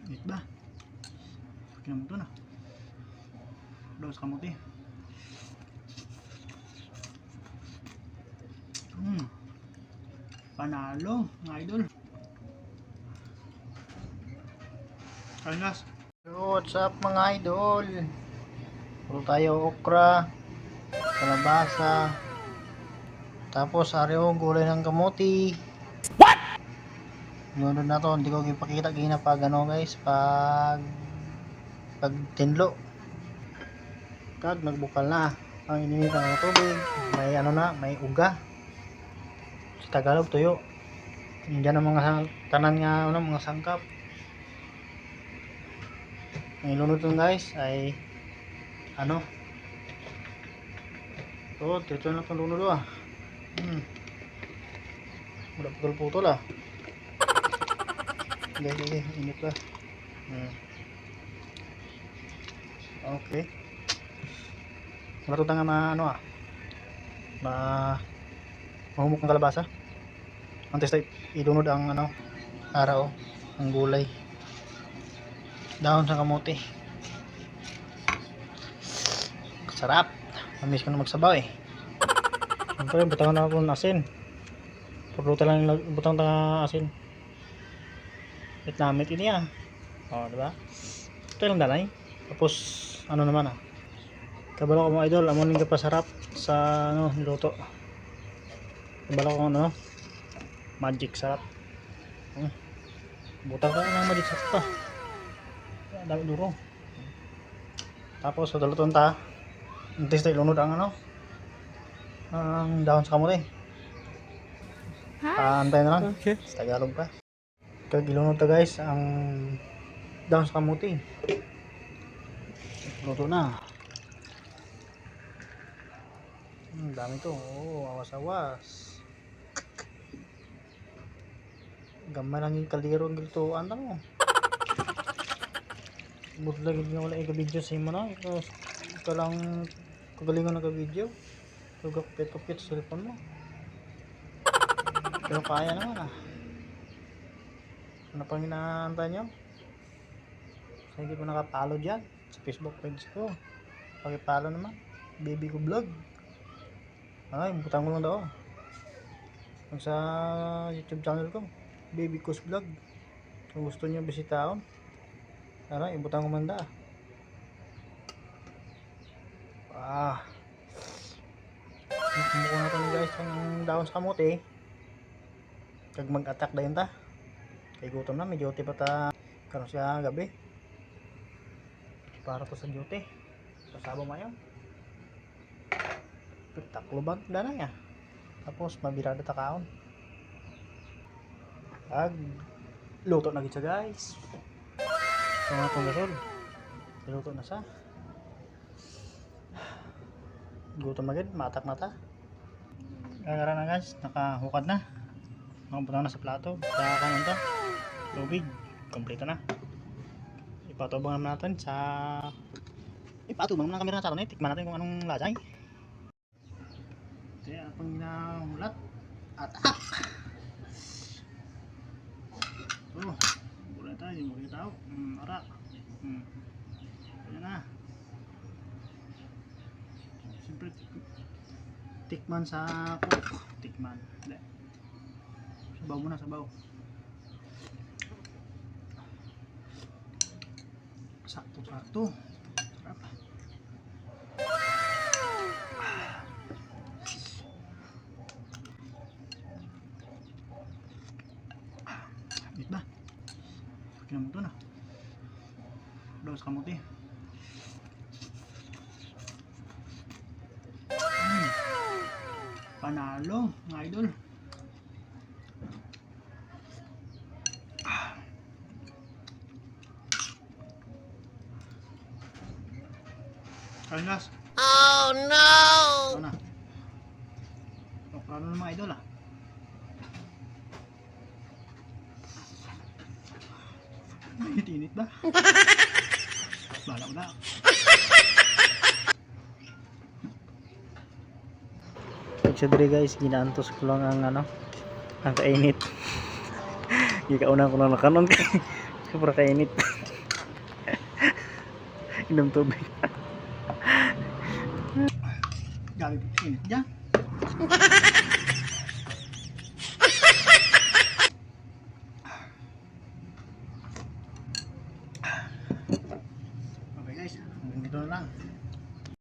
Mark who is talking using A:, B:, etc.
A: Wait ba? Kinam ito na. Daw sa kamuti. Panalo, mga idol. Kalas.
B: What's up mga idol? Puro tayo okra, kalabasa, tapos ariyo gulay ng kamuti. What? Yun na to, hindi ko ipakita gina pag ano guys, pag tinlo. Kag nagbukal na ang ininitan ng tubig, may ano na, may uga. Sa Tagalog tuyo. Diyan ang mga tanan nga ano, mga sangkap. Ang ilunod nun guys ay ano, so dito na itong lunod wala putol-putol okay, init ba. Okay, wala ito nga ano mahumok ng kalabasa. Ang test ay ilunod ang ano, araw, ang gulay, dahon sa kamote. Sarap. Mamiss ko na magsabaw siyempre butang na ako ng asin. Pagluto lang butang ng asin. Namit ini diba? Ito lang danay. Tapos ano naman kabalo ko mga idol, amon nga pasarap sa ano niluto. Kabalo ko ano, magic sarap. Butang ko ng magic sarap dami duro. Tapos sa daluton ta intis tayo lunod ang ano, ang dahon sa kamote. Antay na lang. Okay. Sa Tagalog pa. Kag ilunod ta guys ang dahon sa kamote. Luto na. Dami to. Awas-awas. Gamay lang yung kaliro ng giltuan na mo. Buti lagi nga wala i-video sa imo na. Ito lang kagalingan na ka-video. Kapit-kapit sa cellphone mo. Pero kaya naman Ano pang inaantay nyo? Sa hindi pa nakapalo dyan sa Facebook page ko, pakipalo naman. Baby ko vlog. Ay, butang ko lang daw. Mag sa YouTube channel ko, Baby Ko's Vlog. Kung gusto nyo bisitaon, tara, ibutang ko manda. Kumukuha na ito guys ang dahon sa kamote. Kag mag-attack dayon ta. Kay gutom na, may duty pa ta karon siya gabi. Para to sa duty. Pasabo mayo. Taklo bag dana Tapos mabirada ta kaon. Kag luto na gid siya guys. Mga tong gasol. Luto na sa. Gutom na gid, matak na ta. Kagara na guys, nakahukad na. Nakabutang na sa plato. Sa kanon to, tubig, kompleto na. Ipatubang natin sa ipatubang na kamera natin tikman natin kung anong lasa kaya pang ginahulat at gulay tayo, hindi mo rin tao ara ayan na. Siyempre tikman sa cook, tikman sabaw muna, sabaw sakto sarap. Wait ba? Kinam ito na. Daw sa kamuti. Panalo, mga idol. Kalas.
C: Oh no!
A: Ito na. Plano ng mga idol Init ba? Bala ko na.
B: Pagsadri guys, ginaantos ko lang ang ano, ang kainit. Gikaunan ko lang nakanon Sobrang kainit. Inom tubig.
A: Gabi init dyan. Okay guys, hanggang dito na lang.